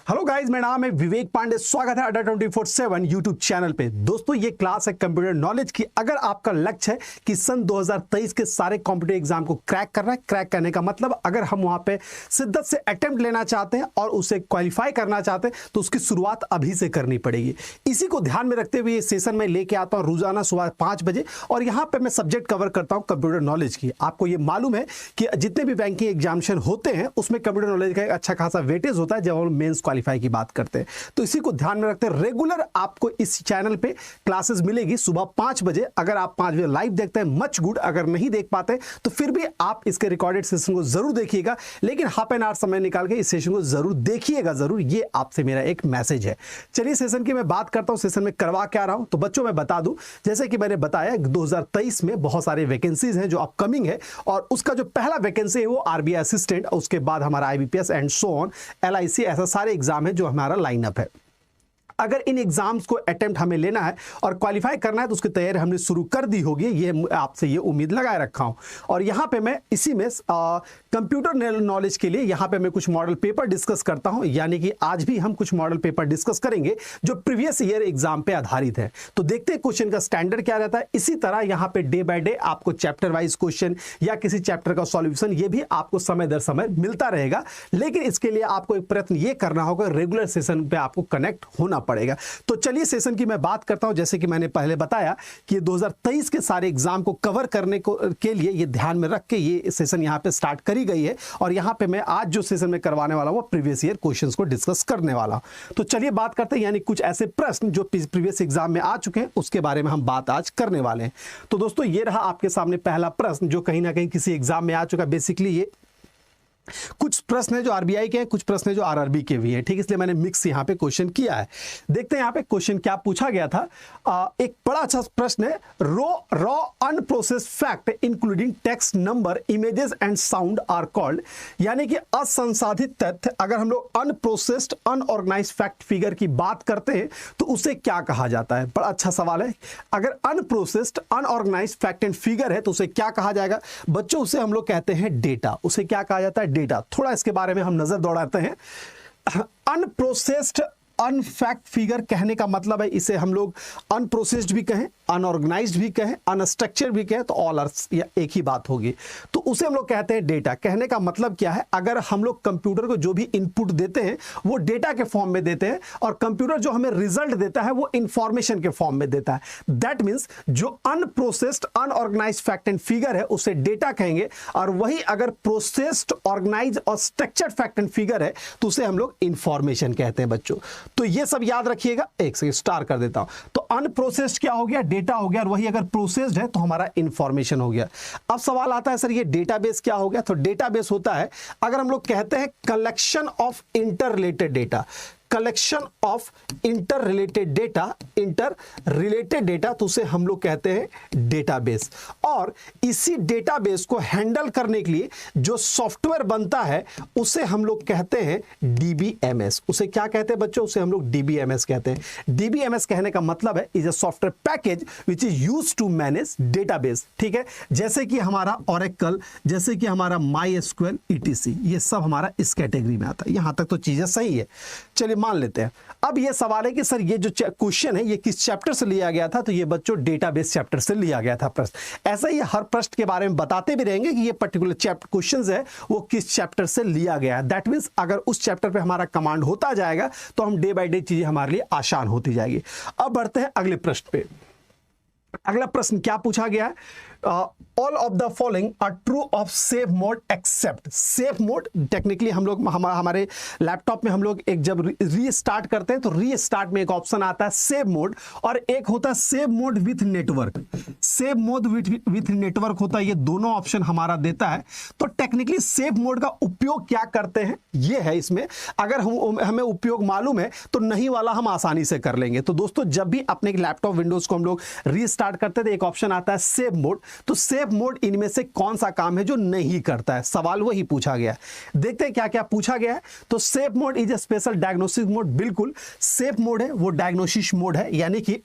Hello guys, मेरा नाम है विवेक पांडे। स्वागत है अड्डा 24/7 यूट्यूब चैनल पे। दोस्तों, ये क्लास है कंप्यूटर नॉलेज की। अगर आपका लक्ष्य है कि सन 2023 के सारे कॉम्पिटिटिव एग्जाम को क्रैक करना है, क्रैक करने का मतलब अगर हम वहां पे शिद्दत से अटेम्प्ट लेना चाहते हैं और उसे क्वालिफाई करना चाहते हैं तो उसकी शुरुआत अभी से करनी पड़ेगी। इसी को ध्यान में रखते हुए ये सेशन में लेके आता हूं रोजाना सुबह 5 बजे, और यहां पर मैं सब्जेक्ट कवर करता हूं कंप्यूटर नॉलेज की। आपको ये मालूम है कि जितने भी बैंकिंग एग्जामिनेशन होते हैं उसमें कंप्यूटर नॉलेज का एक अच्छा खासा वेटेज होता है जब हम मेंस क्वालिफाई की बात करते हैं। तो इसी को ध्यान में रखते हैं रेगुलर आपको इस चैनल पे क्लासेस मिलेगी सुबह 5 बजे। अगर आप 5 बजे लाइव देखते हैं मच गुड, अगर नहीं देख पाते तो फिर भी आप इसके रिकॉर्डेड सेशन को जरूर देखिएगा, लेकिन हाफ एन आवर समय निकाल के इस सेशन को जरूर देखिएगा, जरूर। ये आपसे मेरा एक मैसेज है। चलिए सेशन की मैं बात करता हूं, सेशन में करवा क्या रहा हूं। तो बच्चों मैं बता दूं, जैसे कि मैंने बताया 2023 में बहुत सारे वैकेंसीज हैं जो अपकमिंग है, और उसका जो पहला वैकेंसी है वो आरबीआई असिस्टेंट, उसके बाद हमारा IBPS and so on, LIC, ऐसा सारे एग्जाम है जो हमारा लाइनअप है। अगर इन एग्जाम्स को अटेम्प्ट हमें लेना है और क्वालिफाई करना है तो उसकी तैयारी हमने शुरू कर दी होगी, ये आपसे ये उम्मीद लगाए रखा हूं। और यहां पे मैं इसी में कंप्यूटर नॉलेज के लिए यहां पे मैं कुछ मॉडल पेपर डिस्कस करता हूं, यानी कि आज भी हम कुछ मॉडल पेपर डिस्कस करेंगे जो प्रीवियस ईयर एग्जाम पे आधारित है। तो देखते हैं क्वेश्चन का स्टैंडर्ड क्या रहता है। इसी तरह यहां पे डे बाय डे आपको चैप्टर वाइज क्वेश्चन या किसी चैप्टर का सॉल्यूशन ये भी आपको समय दर समय मिलता रहेगा, लेकिन इसके लिए आपको एक प्रयत्न ये करना होगा, रेगुलर सेशन पे आपको कनेक्ट होना पड़ेगा। तो चलिए सेशन की मैं बात करता हूं। जैसे कि मैंने पहले बताया कि 2023 के सारे एग्जाम को कवर करने के लिए ये ध्यान में रख के ये सेशन यहां पे स्टार्ट करी गई है, और यहां पे मैं आज जो सेशन में करवाने वाला हूं प्रीवियस ईयर क्वेश्चंस को डिस्कस करने वाला हूं। तो चलिए बात करते हैं, यानी कुछ ऐसे प्रश्न जो प्रीवियस एग्जाम में आ चुके हैं उसके बारे में हम बात आज करने वाले हैं। तो दोस्तों, ये रहा आपके सामने पहला प्रश्न जो कहीं ना कहीं किसी एग्जाम में आ चुका है। बेसिकली ये कुछ प्रश्न है जो आरबीआई के हैं, कुछ प्रश्न है जो आरआरबी के भी हैं, ठीक। इसलिए मैंने मिक्स यहां पे क्वेश्चन किया है। देखते हैं यहां पे क्वेश्चन क्या पूछा गया था। एक बड़ा अच्छा प्रश्न है, raw unprocessed fact including text, number, images and sound are called, यानी कि असंसाधित तथ्य। अगर हम लोग अनप्रोसेस्ड अनऑर्गेनाइज्ड फैक्ट फिगर की बात करते हैं तो उसे क्या कहा जाता है। बड़ा अच्छा सवाल है। अगर unprocessed unorganised fact and figure है तो उसे क्या कहा जाएगा बच्चों? उसे हम लोग कहते हैं डेटा। उसे क्या कहा जाता है? डेटा। थोड़ा इसके बारे में हम नजर दौड़ाते हैं। अनप्रोसेस्ड अनफैक्ट फिगर कहने का मतलब है, इसे हम लोग अनप्रोसेस्ड भी कहें, अनऑर्गेनाइज्ड भी कहें, अनस्ट्रक्चर्ड भी कहें, तो ऑल आर एक ही बात होगी। तो उसे हम लोग कहते हैं डेटा। कहने का मतलब क्या है? अगर हम लोग कंप्यूटर को जो भी इनपुट देते हैं वो डेटा के फॉर्म में देते हैं, और कंप्यूटर जो हमें रिजल्ट देता है वो इंफॉर्मेशन के फॉर्म में देता है। दैट मीन्स जो unprocessed unorganised fact and figure है उसे डेटा कहेंगे, और वही अगर प्रोसेस्ड, ऑर्गेनाइज्ड और स्ट्रक्चर्ड फैक्ट एंड फिगर है तो उसे हम लोग इंफॉर्मेशन कहते हैं बच्चों। तो ये सब याद रखिएगा। एक से स्टार कर देता हूं। तो अनप्रोसेस्ड क्या हो गया? डेटा हो गया, और वही अगर प्रोसेस्ड है तो हमारा इंफॉर्मेशन हो गया। अब सवाल आता है, सर ये डेटाबेस क्या हो गया? तो डेटाबेस होता है, अगर हम लोग कहते हैं collection of inter related data, collection of inter related data, तो उसे हम लोग कहते हैं डेटाबेस। और इसी डेटाबेस को हैंडल करने के लिए जो सॉफ्टवेयर बनता है उसे हम लोग कहते हैं डीबीएमएस। उसे क्या कहते हैं बच्चों? उसे हम लोग डीबीएमएस कहते हैं। डीबीएमएस कहने का मतलब है is a software package which is used to manage database, ठीक है। जैसे कि हमारा ओरेकल, जैसे कि हमारा माईएसक्यूएल, ईटीसी, ये सब हमारा इस कैटेगरी में आता है। यहां तक तो चीजें सही है। चलिए मान लेते हैं। अब ये सवाल है कि सर ये जो क्वेश्चन है ये किस चैप्टर से लिया गया था? तो ये बच्चों डेटाबेस चैप्टर से लिया गया था प्रश्न। ऐसा ही हर प्रश्न के बारे में बताते भी रहेंगे कि ये पर्टिकुलर चैप्टर क्वेश्चन है वो किस चैप्टर से लिया गया है। दैट मीन्स अगर उस चैप्टर पे हमारा कमांड होता जाएगा तो हम डे बाय डे चीजें हमारे लिए आसान होती जाएगी। अब बढ़ते हैं अगले प्रश्न पे। अगला प्रश्न क्या पूछा गया है? All of the following are true of safe mode except. Safe mode technically हम लोग हमारे लैपटॉप में हम लोग एक जब रीस्टार्ट करते हैं तो रीस्टार्ट में एक ऑप्शन आता है सेव मोड, और एक होता है save mode with network. Save mode with network होता है, ये दोनों ऑप्शन हमारा देता है। तो टेक्निकली सेव मोड का उपयोग क्या करते हैं ये है इसमें। अगर हमें उपयोग मालूम है तो नहीं वाला हम आसानी से कर लेंगे। तो दोस्तों, जब भी अपने लैपटॉप विंडोज को हम लोग रीस्टार्ट करते थे एक ऑप्शन आता है सेव मोड। तो सेव मोड इनमें से कौन सा काम है जो नहीं करता है? सवाल वही पूछा गया है। देखते हैं क्या क्या पूछा गया है। तो save mode is a special diagnostic mode. बिल्कुल, सेव मोड है वो डायग्नोसिस मोड है, यानी कि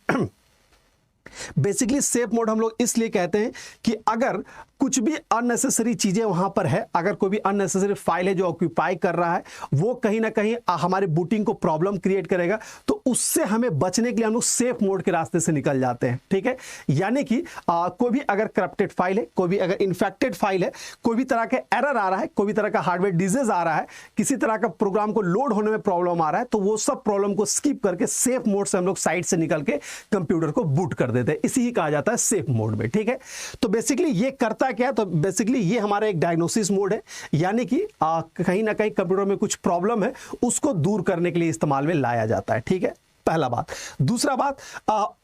बेसिकली सेफ मोड हम लोग इसलिए कहते हैं कि अगर कुछ भी अननेसेसरी चीजें वहां पर है, अगर कोई भी अननेसेसरी फाइल है जो ऑक्यूपाई कर रहा है, वो कहीं ना कहीं हमारे बूटिंग को प्रॉब्लम क्रिएट करेगा, तो उससे हमें बचने के लिए हम लोग सेफ मोड के रास्ते से निकल जाते हैं। ठीक है, यानी कि कोई भी अगर करप्टेड फाइल है, कोई भी अगर इन्फेक्टेड फाइल है, कोई भी तरह का एरर आ रहा है, कोई भी तरह का हार्डवेयर डिजीज आ रहा है, किसी तरह का प्रोग्राम को लोड होने में प्रॉब्लम आ रहा है, तो वो सब प्रॉब्लम को स्किप करके सेफ मोड से हम लोग साइट से निकल के कंप्यूटर को बूट कर देते हैं। इसी ही कहा जाता है सेफ मोड में। ठीक है, तो बेसिकली ये करता क्या है, तो बेसिकली ये हमारा एक डायग्नोसिस मोड है, यानी कि कहीं ना कहीं कंप्यूटर में कुछ प्रॉब्लम है, उसको दूर करने के लिए इस्तेमाल में लाया जाता है। ठीक है, पहला बात। दूसरा बात,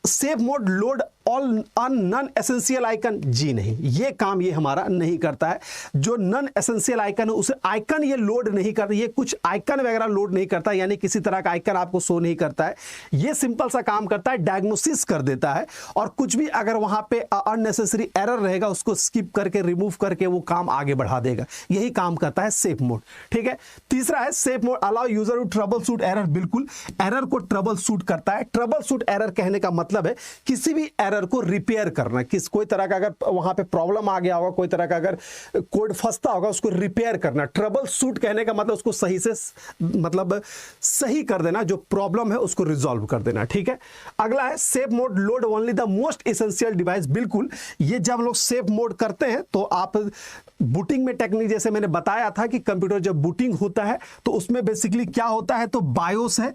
safe mode load all non essential icon, जी नहीं, ये काम ये हमारा नहीं करता है। जो नॉन एसेंशियल आइकन है उसे आइकन ये लोड नहीं करता, ये कुछ आइकन वगैरह लोड नहीं करता, यानी किसी तरह का आइकन आपको शो नहीं करता है। ये सिंपल सा काम करता है, डायग्नोसिस कर देता है, और कुछ भी अगर वहां पे अननेसेसरी एरर रहेगा उसको स्किप करके रिमूव करके वो काम आगे बढ़ा देगा। यही काम करता है सेफ मोड। ठीक है, तीसरा है safe mode allow user to trouble shoot error, बिल्कुल एरर को ट्रबल शूट करता है। ट्रबल शूट एरर कहने का मतलब है किसी भी एरर को रिपेयर करना, कोई तरह का अगर वहां पे प्रॉब्लम आ गया होगा, कोई तरह का अगर कोड फंसता होगा, उसको रिपेयर करना। ट्रबल शूट कहने का मतलब उसको सही से मतलब सही कर देना, जो प्रॉब्लम है उसको रिजॉल्व कर देना। ठीक है, अगला है safe mode load only the most essential device, बिल्कुल ये जब हम लोग सेफ मोड करते हैं तो आप बूटिंग में टेक्निक जैसे मैंने बताया था कि कंप्यूटर जब बूटिंग होता है तो उसमें बेसिकली क्या होता है, तो बायोस है,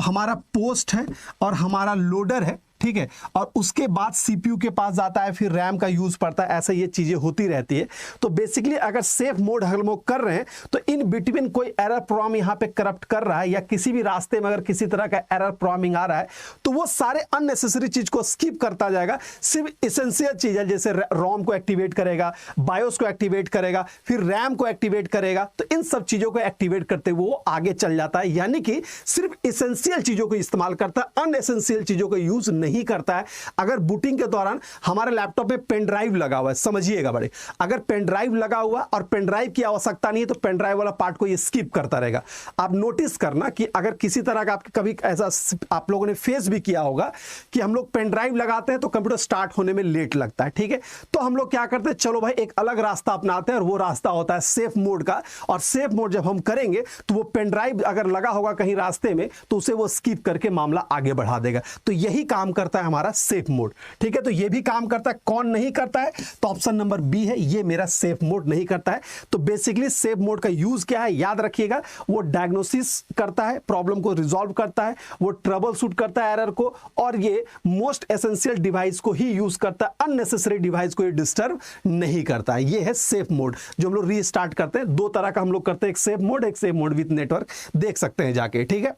हमारा पोस्ट है और हमारा लोडर है। ठीक है, और उसके बाद सीपीयू के पास जाता है, फिर रैम का यूज पड़ता है, ऐसे ये चीजें होती रहती है। तो बेसिकली अगर सेफ मोड हम लोग कर रहे हैं तो इन बिटवीन कोई एरर प्रोग्राम यहाँ पे करप्ट कर रहा है, या किसी भी रास्ते में अगर किसी तरह का एरर प्रोग्रामिंग आ रहा है तो वो सारे अननेसेसरी चीज को स्किप करता जाएगा। सिर्फ इसेंशियल चीज है, जैसे रोम को एक्टिवेट करेगा, बायोस को एक्टिवेट करेगा, फिर रैम को एक्टिवेट करेगा, तो इन सब चीजों को एक्टिवेट करते हुए वो आगे चल जाता है। यानी कि सिर्फ इसेंशियल चीजों को इस्तेमाल करता है, अनएसेंशियल चीजों को यूज नहीं करता है। अगर बूटिंग के दौरान हमारे लैपटॉप में पेन ड्राइव लगा हुआ है, समझिएगा बड़े, अगर पेन ड्राइव लगा हुआ और पेन ड्राइव की आवश्यकता नहीं है तो पेन ड्राइव वाला पार्ट को ये स्किप करता रहेगा। आप नोटिस करना कि अगर किसी तरह का कभी ऐसा आप लोगों ने फेस भी किया होगा कि हम लोग पेन ड्राइव लगाते हैं तो कंप्यूटर स्टार्ट होने में लेट लगता है। ठीक है, तो हम लोग क्या करते हैं, चलो भाई एक अलग रास्ता अपनाते हैं, और वो रास्ता होता है सेफ मोड का। और सेफ मोड जब हम करेंगे तो वो पेन ड्राइव अगर लगा होगा कहीं रास्ते में तो उसे वो स्किप करके मामला आगे बढ़ा देगा। तो यही काम करता है हमारा सेफ मोड। ठीक है, तो ये भी काम करता है। कौन नहीं करता है, तो ऑप्शन नंबर बी है, ये मेरा सेफ मोड नहीं करता है। तो बेसिकली सेफ मोड का यूज क्या है, याद रखिएगा, वो डायग्नोसिस करता है, प्रॉब्लम को रिजॉल्व करता है, वो ट्रबल शूट करता है एरर को, और ये मोस्ट एसेंशियल डिवाइस को ही यूज करता है, अननेसेसरी डिवाइस को ये डिस्टर्ब नहीं करता है। ये है सेफ मोड जो हम लोग रीस्टार्ट करते हैं। दो तरह का हम लोग करते हैं, एक सेफ मोड विथ नेटवर्क, देख सकते हैं जाके। ठीक है,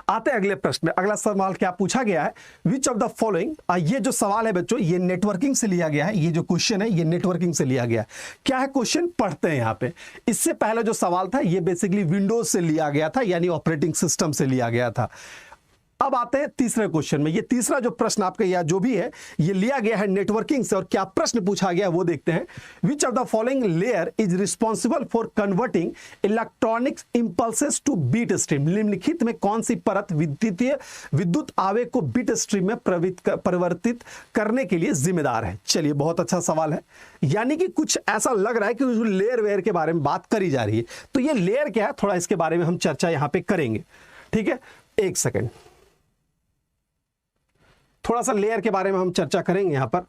आते हैं अगले प्रश्न में। अगला सवाल क्या पूछा गया है, विच ऑफ द फॉलोइंग, ये जो सवाल है बच्चों ये नेटवर्किंग से लिया गया है। ये जो क्वेश्चन है ये नेटवर्किंग से लिया गया है। क्या है क्वेश्चन, पढ़ते हैं यहाँ पे। इससे पहले जो सवाल था ये बेसिकली विंडोज से लिया गया था, यानी ऑपरेटिंग सिस्टम से लिया गया था। अब आते हैं तीसरे क्वेश्चन में। ये तीसरा जो प्रश्न आपका या जो भी है ये लिया गया है नेटवर्किंग से, और क्या प्रश्न पूछा गया है वो देखते हैं। Which of the following layer is responsible for converting electronic impulses to bit stream, निम्नलिखित में कौन सी परत विद्युत आवेग को बीट स्ट्रीम में परिवर्तित करने के लिए जिम्मेदार है। चलिए, बहुत अच्छा सवाल है। यानी कि कुछ ऐसा लग रहा है कि लेयर वेयर के बारे में बात करी जा रही है। तो ये लेयर क्या है, थोड़ा इसके बारे में हम चर्चा यहां पे करेंगे। ठीक है, एक सेकेंड, थोड़ा सा लेयर के बारे में हम चर्चा करेंगे यहां पर।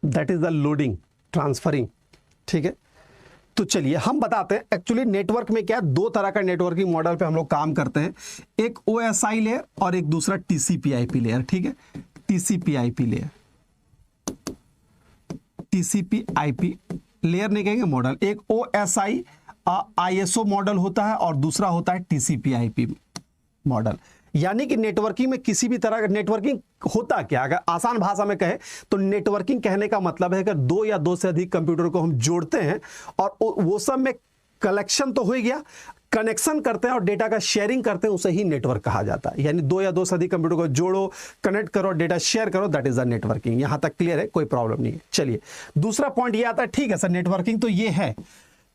That is the loading transferring. ठीक है, तो चलिए हम बताते हैं एक्चुअली नेटवर्क में क्या है। दो तरह का नेटवर्किंग मॉडल पे हम लोग काम करते हैं, एक OSI लेयर और एक दूसरा TCP/IP लेयर। ठीक है, TCP/IP लेयर, TCP/IP लेयर नहीं कहेंगे मॉडल। एक OSI ISO मॉडल होता है और दूसरा होता है TCP/IP मॉडल। यानी कि नेटवर्किंग में किसी भी तरह का नेटवर्किंग होता क्या, अगर आसान भाषा में कहें तो नेटवर्किंग कहने का मतलब है कि दो या दो से अधिक कंप्यूटर को हम जोड़ते हैं और वो सब में कलेक्शन तो हो ही गया, कनेक्शन करते हैं और डेटा का शेयरिंग करते हैं, उसे ही नेटवर्क कहा जाता है। यानी दो या दो से अधिक कंप्यूटर को जोड़ो, कनेक्ट करो, डेटा शेयर करो, दैट इज द नेटवर्किंग। यहां तक क्लियर है, कोई प्रॉब्लम नहीं है। चलिए दूसरा पॉइंट ये आता है, ठीक है सर नेटवर्किंग तो ये है,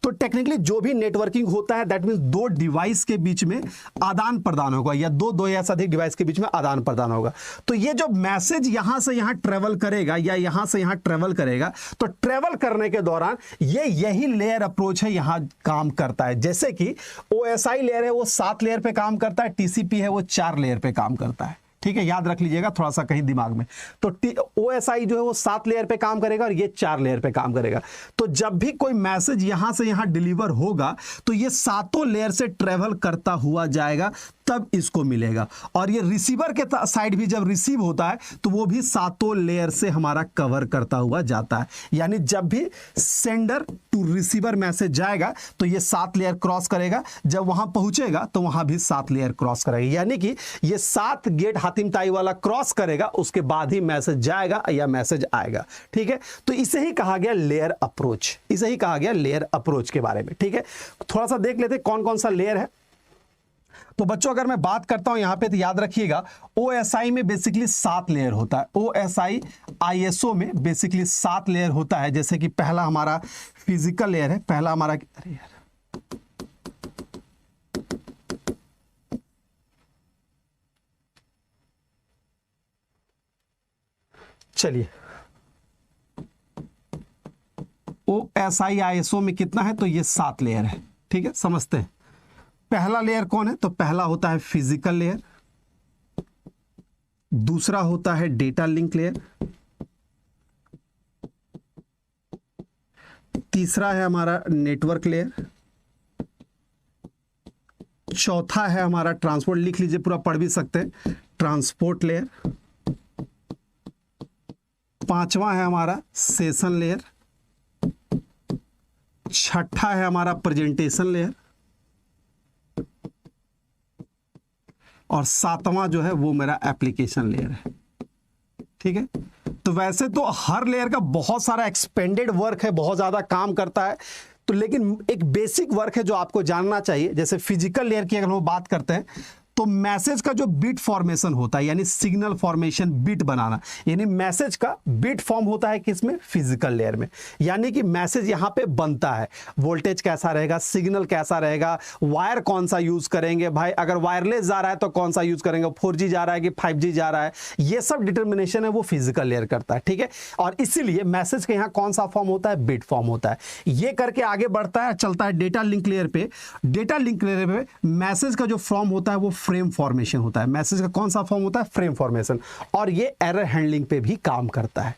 तो टेक्निकली जो भी नेटवर्किंग होता है दैट मींस दो डिवाइस के बीच में आदान प्रदान होगा, या दो या से अधिक डिवाइस के बीच में आदान प्रदान होगा। तो ये जो मैसेज यहां से यहां ट्रेवल करेगा या यहां से यहां ट्रेवल करेगा, तो ट्रेवल करने के दौरान यही लेयर अप्रोच है यहां काम करता है। जैसे कि OSI लेयर है वो 7 लेयर पे काम करता है, TCP है वो 4 लेयर पे काम करता है। ठीक है, याद रख लीजिएगा थोड़ा सा कहीं दिमाग में। तो OSI जो है वो 7 लेयर पे काम करेगा और ये 4 लेयर पे काम करेगा। तो जब भी कोई मैसेज यहां से यहां डिलीवर होगा तो ये सातों लेयर से ट्रेवल करता हुआ जाएगा, तब इसको मिलेगा। और ये रिसीवर के साइड भी जब रिसीव होता है तो वो भी सातों लेयर से हमारा कवर करता हुआ जाता है। यानी जब भी सेंडर टू रिसीवर मैसेज जाएगा तो ये 7 लेयर क्रॉस करेगा, जब वहां पहुंचेगा तो वहां भी 7 लेयर क्रॉस करेगा। यानी कि ये 7 गेट हातिम ताई वाला क्रॉस करेगा, उसके बाद ही मैसेज जाएगा या मैसेज आएगा। ठीक है, तो इसे ही कहा गया लेयर अप्रोच, इसे ही कहा गया लेयर अप्रोच के बारे में। ठीक है, थोड़ा सा देख लेते कौन कौन सा लेयर है। तो बच्चों अगर मैं बात करता हूं यहां पे तो याद रखिएगा OSI में बेसिकली 7 लेयर होता है। OSI ISO में बेसिकली 7 लेयर होता है। जैसे कि पहला हमारा फिजिकल लेयर है, पहला हमारा, अरे यार चलिए OSI ISO में कितना है, तो ये 7 लेयर है। ठीक है, समझते हैं। पहला लेयर कौन है, तो पहला होता है फिजिकल लेयर, दूसरा होता है डेटा लिंक लेयर, तीसरा है हमारा नेटवर्क लेयर, चौथा है हमारा ट्रांसपोर्ट, लिख लीजिए पूरा पढ़ भी सकते हैं, ट्रांसपोर्ट लेयर, पांचवा है हमारा सेशन लेयर, छठा है हमारा प्रेजेंटेशन लेयर, और सातवां जो है वो मेरा एप्लीकेशन लेयर है। ठीक है, तो वैसे तो हर लेयर का बहुत सारा एक्सपेंडेड वर्क है, बहुत ज्यादा काम करता है, तो लेकिन एक बेसिक वर्क है जो आपको जानना चाहिए। जैसे फिजिकल लेयर की अगर हम बात करते हैं तो मैसेज का जो बिट फॉर्मेशन होता है, यानी सिग्नल फॉर्मेशन, बिट बनाना, यानी मैसेज का बिट फॉर्म होता है किसमें, फिजिकल लेयर में। यानी कि मैसेज यहां पे बनता है, वोल्टेज कैसा रहेगा, सिग्नल कैसा रहेगा, वायर कौन सा यूज करेंगे, भाई अगर वायरलेस जा रहा है तो कौन सा यूज करेंगे, 4G जा रहा है कि 5G जा रहा है, ये सब डिटर्मिनेशन है वो फिजिकल लेयर करता है। ठीक है, और इसीलिए मैसेज के यहां कौन सा फॉर्म होता है, बिट फॉर्म होता है। ये करके आगे बढ़ता है, चलता है डेटा लिंक लेयर पे। डेटा लिंक लेयर पे मैसेज का जो फॉर्म होता है वो फ्रेम फॉर्मेशन होता है। मैसेज का कौन सा फॉर्म होता है, फ्रेम फॉर्मेशन, और ये एरर हैंडलिंग पे भी काम करता है।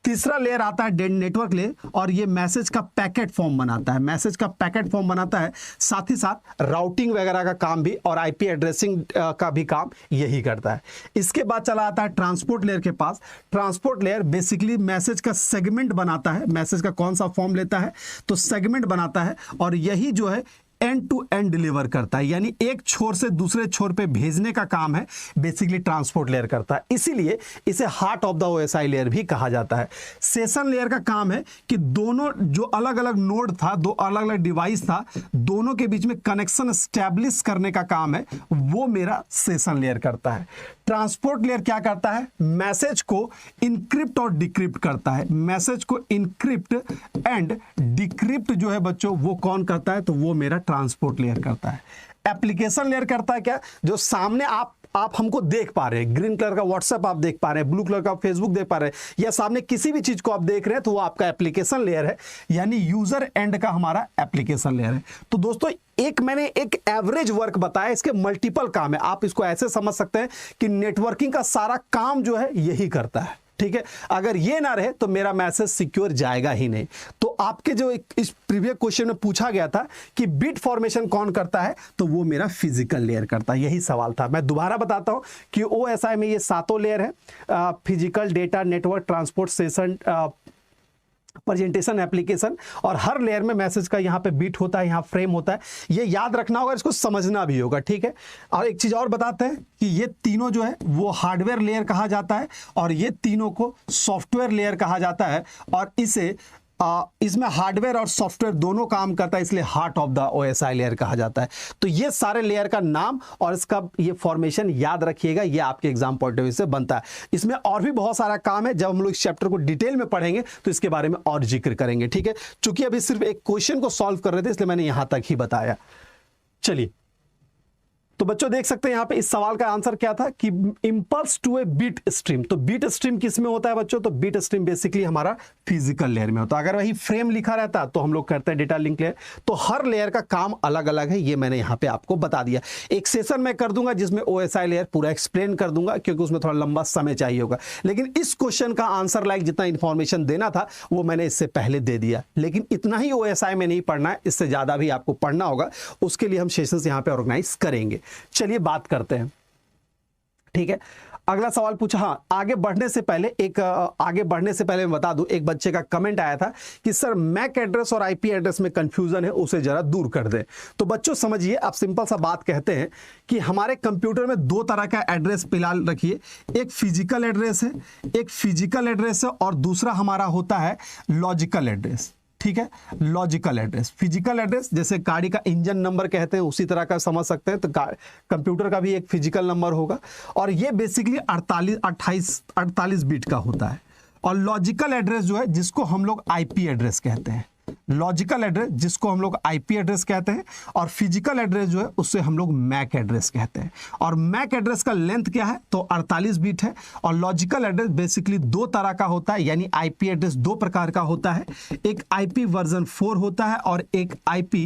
तीसरा लेयर आता है नेटवर्क लेयर, और ये मैसेज का पैकेट फॉर्म बनाता है, मैसेज का पैकेट फॉर्म बनाता है, साथ ही साथ राउटिंग वगैरह का काम भी और IP एड्रेसिंग का भी काम यही करता है। इसके बाद चला आता है ट्रांसपोर्ट लेयर के पास। ट्रांसपोर्ट लेयर बेसिकली मैसेज का सेगमेंट बनाता है। मैसेज का कौन सा फॉर्म लेता है, तो सेगमेंट बनाता है, और यही जो है एंड टू एंड डिलीवर करता है, यानी एक छोर से दूसरे छोर पे भेजने का काम है बेसिकली ट्रांसपोर्ट लेयर करता है। इसीलिए इसे heart of the OSI layer भी कहा जाता है। सेशन लेयर का काम है कि दोनों जो अलग अलग नोड था, दो अलग अलग डिवाइस था, दोनों के बीच में कनेक्शन एस्टैब्लिश करने का काम है, वो मेरा सेशन लेयर करता है। ट्रांसपोर्ट लेयर क्या करता है, मैसेज को इनक्रिप्ट और डिक्रिप्ट करता है। मैसेज को इनक्रिप्ट एंड डिक्रिप्ट जो है बच्चों वो कौन करता है, तो वो मेरा ट्रांसपोर्ट लेयर करता है। एप्लीकेशन लेयर करता है क्या, जो सामने आप हमको देख पा रहे हैं, ग्रीन कलर का व्हाट्सएप आप देख पा रहे हैं, ब्लू कलर का फेसबुक देख पा रहे हैं, या सामने किसी भी चीज को आप देख रहे हैं, तो वो आपका एप्लीकेशन लेयर है, यानी यूजर एंड का हमारा एप्लीकेशन लेयर है। तो दोस्तों मैंने एक एवरेज वर्क बताया, इसके मल्टीपल काम है। आप इसको ऐसे समझ सकते हैं कि नेटवर्किंग का सारा काम जो है यही करता है। ठीक है, अगर ये ना रहे तो मेरा मैसेज सिक्योर जाएगा ही नहीं। तो आपके जो इस प्रीवियस क्वेश्चन में पूछा गया था कि बिट फॉर्मेशन कौन करता है, तो वो मेरा फिजिकल लेयर करता है, यही सवाल था। मैं दोबारा बताता हूं कि OSI में ये सातों लेयर है, physical, data, network, transport, session, presentation, application, और हर लेयर में मैसेज का यहाँ पे बीट होता है, यहाँ फ्रेम होता है। ये याद रखना होगा, इसको समझना भी होगा। ठीक है, और एक चीज और बताते हैं कि ये तीनों जो है वो हार्डवेयर लेयर कहा जाता है, और ये तीनों को सॉफ्टवेयर लेयर कहा जाता है, और इसे इसमें हार्डवेयर और सॉफ्टवेयर दोनों काम करता है, इसलिए heart of the OSI layer कहा जाता है। तो ये सारे लेयर का नाम और इसका ये फॉर्मेशन याद रखिएगा, ये आपके एग्जाम पॉइंट ऑफ व्यू से बनता है। इसमें और भी बहुत सारा काम है, जब हम लोग इस चैप्टर को डिटेल में पढ़ेंगे तो इसके बारे में और जिक्र करेंगे, ठीक है। चूंकि अभी सिर्फ एक क्वेश्चन को सॉल्व कर रहे थे इसलिए मैंने यहां तक ही बताया। चलिए, तो बच्चों देख सकते हैं यहां पे इस सवाल का आंसर क्या था कि impulse to a bit stream. तो बीट स्ट्रीम किस में होता है बच्चों? तो बीट स्ट्रीम बेसिकली हमारा फिजिकल लेयर में होता है। अगर वही फ्रेम लिखा रहता तो हम लोग करते हैं डेटा लिंक लेयर। तो हर लेयर का काम अलग अलग है, ये मैंने यहां पे आपको बता दिया। एक सेशन मैं कर दूंगा जिसमें OSI लेयर पूरा एक्सप्लेन कर दूंगा, क्योंकि उसमें थोड़ा लंबा समय चाहिए होगा। लेकिन इस क्वेश्चन का आंसर लाइक जितना इंफॉर्मेशन देना था वो मैंने इससे पहले दे दिया। लेकिन इतना ही OSI में नहीं पढ़ना है, इससे ज्यादा भी आपको पढ़ना होगा। उसके लिए हम सेशंस यहां पे ऑर्गेनाइज करेंगे। चलिए बात करते हैं, ठीक है। अगला सवाल पूछा, हाँ आगे बढ़ने से पहले मैं बता दूं, एक बच्चे का कमेंट आया था कि सर मैक एड्रेस और IP एड्रेस में कंफ्यूजन है, उसे जरा दूर कर दें। तो बच्चों समझिए, आप सिंपल सा बात कहते हैं कि हमारे कंप्यूटर में दो तरह का एड्रेस फिलहाल रखिए। एक फिजिकल एड्रेस है और दूसरा हमारा होता है लॉजिकल एड्रेस, ठीक है। लॉजिकल एड्रेस, फिजिकल एड्रेस जैसे गाड़ी का इंजन नंबर कहते हैं उसी तरह का समझ सकते हैं। तो कंप्यूटर का भी एक फिजिकल नंबर होगा और ये बेसिकली 48 बिट का होता है। और लॉजिकल एड्रेस जो है जिसको हम लोग IP एड्रेस कहते हैं, लॉजिकल एड्रेस जिसको हम लोग IP एड्रेस कहते हैं, और फिजिकल एड्रेस जो है उससे हम लोग मैक एड्रेस कहते हैं। और मैक एड्रेस का लेंथ क्या है? तो 48 बिट है। और लॉजिकल एड्रेस बेसिकली दो तरह का होता है, यानी IP एड्रेस दो प्रकार का होता है। एक IP वर्जन 4 होता है और एक IP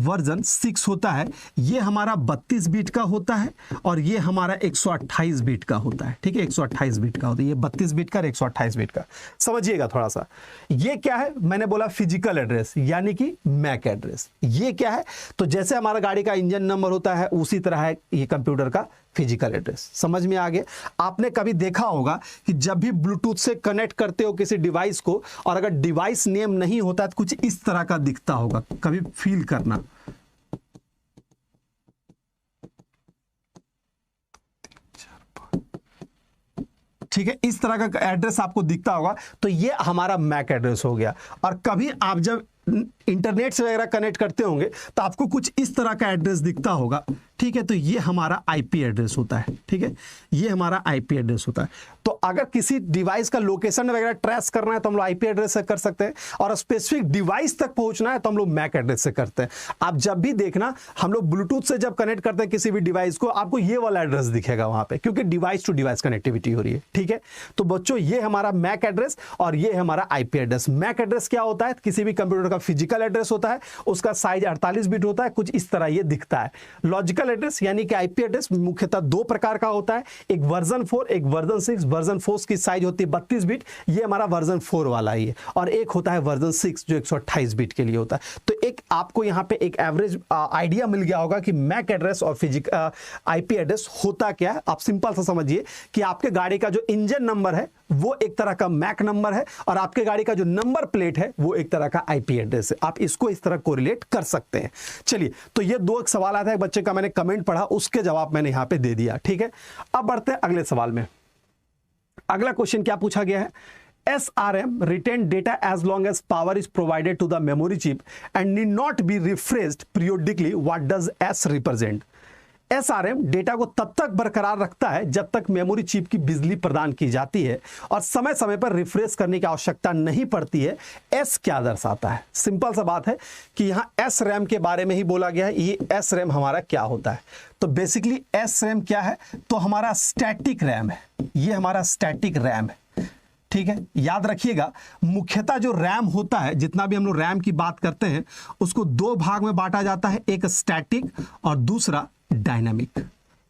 वर्जन 6 होता है। ये हमारा 32 बिट का होता है और ये हमारा 128 बिट का होता है, ठीक है। 128 बिट का होता है, ये 32 बिट का और 128 बिट का। समझिएगा थोड़ा सा, ये क्या है? मैंने बोला फिजिकल एड्रेस यानी कि मैक एड्रेस। ये क्या है? तो जैसे हमारा गाड़ी का इंजन नंबर होता है उसी तरह है ये कंप्यूटर का फिजिकल एड्रेस। समझ में आ गया? आपने कभी देखा होगा कि जब भी ब्लूटूथ से कनेक्ट करते हो किसी डिवाइस को और अगर डिवाइस नेम नहीं होता तो कुछ इस तरह का दिखता होगा, कभी फील करना। ठीक है, इस तरह का एड्रेस आपको दिखता होगा, तो ये हमारा मैक एड्रेस हो गया। और कभी आप जब इंटरनेट से वगैरह कनेक्ट करते होंगे तो आपको कुछ इस तरह का एड्रेस दिखता होगा, ठीक है। तो ये हमारा IP एड्रेस होता है, ठीक है। ये हमारा IP एड्रेस होता है। तो अगर किसी डिवाइस का लोकेशन वगैरह ट्रेस करना है तो हम लोग IP एड्रेस से कर सकते हैं, और स्पेसिफिक डिवाइस तक पहुंचना है तो हम लोग मैक एड्रेस से करते हैं। आप जब भी देखना, हम लोग ब्लूटूथ से जब कनेक्ट करते हैं किसी भी डिवाइस को, आपको ये वाला एड्रेस दिखेगा वहां पे, क्योंकि डिवाइस टू डिवाइस कनेक्टिविटी हो रही है, ठीक है। तो बच्चों ये हमारा मैक एड्रेस और ये हमारा IP एड्रेस। मैक एड्रेस क्या होता है? किसी भी कंप्यूटर का फिजिकल एड्रेस होता है, उसका साइज 48 बिट होता है, कुछ इस तरह ये दिखता है। लॉजिकल एड्रेस यानी कि IP एड्रेस मुख्यतः दो प्रकार का होता है, एक वर्जन 4, एक वर्जन 6। वर्जन 4 की साइज होती है 32 बिट, ये हमारा वर्जन 4 वाला ही है। और एक होता है वर्जन 6 जो 128 बिट के लिए होता है। तो एक आपको यहां पे एक एवरेज आइडिया मिल गया होगा कि मैक एड्रेस और IP एड्रेस होता क्या है। आप सिंपल सा समझिए कि आपके गाड़ी का जो इंजन नंबर है वो एक तरह का मैक नंबर है और आपके गाड़ी का जो नंबर प्लेट है वो एक तरह का IP एड्रेस है। आप इसको इस तरह कोरिलेट कर सकते हैं। चलिए, तो ये दो एक सवाल आता है बच्चे का, मैंने कमेंट पढ़ा, उसके जवाब मैंने यहां पे दे दिया, ठीक है। अब बढ़ते हैं अगले सवाल में। अगला क्वेश्चन क्या पूछा गया है? SRM retain data as long as power is provided to the memory chip and need not be refreshed periodically. What does S represent? SRM data को तब तक बरकरार रखता है जब तक मेमोरी चिप की बिजली प्रदान की जाती है और समय समय पर रिफ्रेश करने की आवश्यकता नहीं पड़ती है। S क्या दर्शाता है? सिंपल सा बात है कि यहाँ SRAM के बारे में ही बोला गया है। ये SRAM हमारा क्या होता है? तो बेसिकली SRAM क्या है? तो हमारा स्टैटिक रैम है। ये हमारा स्टैटिक रैम है, ठीक है। याद रखिएगा, मुख्यतः जो रैम होता है, जितना भी हम लोग रैम की बात करते हैं उसको दो भाग में बांटा जाता है, एक स्टैटिक और दूसरा डायनामिक।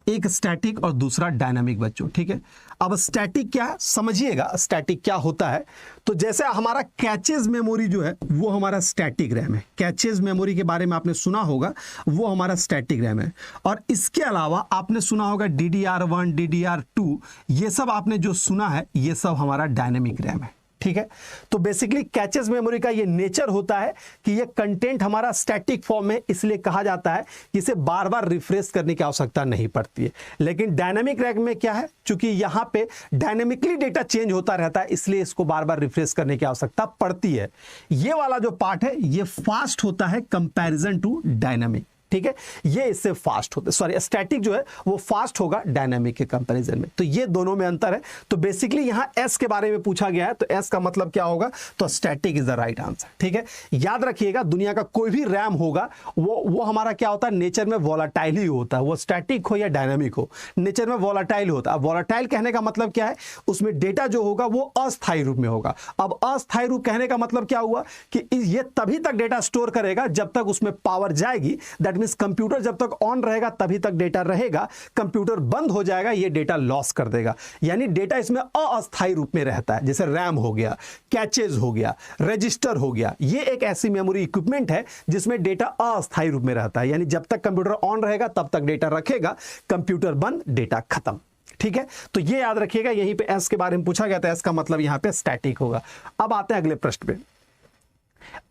एक स्टैटिक और दूसरा डायनामिक बच्चों, ठीक है। अब स्टैटिक क्या है समझिएगा, स्टैटिक क्या होता है? तो जैसे हमारा कैचेज मेमोरी जो है वो हमारा स्टैटिक रैम है। कैचेज मेमोरी के बारे में आपने सुना होगा, वो हमारा स्टैटिक रैम है। और इसके अलावा आपने सुना होगा DDR1, DDR2, ये सब आपने जो सुना है ये सब हमारा डायनामिक रैम है, ठीक है। तो बेसिकली कैचेस मेमोरी का ये नेचर होता है कि ये कंटेंट हमारा स्टैटिक फॉर्म में, इसलिए कहा जाता है कि इसे बार बार रिफ्रेश करने की आवश्यकता नहीं पड़ती है। लेकिन डायनामिक रैम में क्या है, चूंकि यहां पे डायनामिकली डेटा चेंज होता रहता है, इसलिए इसको बार बार रिफ्रेश करने की आवश्यकता पड़ती है। ये वाला जो पार्ट है ये फास्ट होता है कंपैरिजन टू डायनामिक, ठीक है। ये इससे फास्ट होता है, सॉरी स्टैटिक जो है वो फास्ट होगा डायनामिक के कंपैरिजन में। तो ये दोनों में अंतर है। तो बेसिकली यहां एस के बारे में पूछा गया है, तो एस का मतलब क्या होगा, तो static is the right answer, ठीक है। याद रखिएगा दुनिया का कोई भी रैम होगा वो हमारा क्या होता है, नेचर में वोलाटाइल ही होता है, वो स्टैटिक हो या डायनामिक हो, नेचर में वोलाटाइल होता है। वोलाटाइल कहने का मतलब क्या है, उसमें डेटा जो होगा वो अस्थायी रूप में होगा। अब अस्थायी रूप कहने का मतलब क्या हुआ कि ये तभी तक डेटा स्टोर करेगा जब तक उसमें पावर जाएगी। दैट मींस कंप्यूटर जब तक ऑन रहेगा तभी तक डेटा रहेगा, कंप्यूटर बंद हो जाएगा ये डेटा लॉस कर देगा। यानी डेटा इसमें अस्थायी रूप में रहता है, जैसे रैम हो गया, कैचेज हो गया, रजिस्टर हो गया। ये एक ऐसी मेमोरी इक्विपमेंट है जिसमें डेटा अस्थायी रूप में रहता है, यानी जब तक कंप्यूटर ऑन रहेगा तब तक डेटा रखेगा, कंप्यूटर बंद, डेटा खत्म, ठीक है। तो ये याद रखिएगा, यहीं पे एस के बारे में पूछा गया था, एस का मतलब यहां पे स्टैटिक होगा। अब आते हैं अगले प्रश्न पे।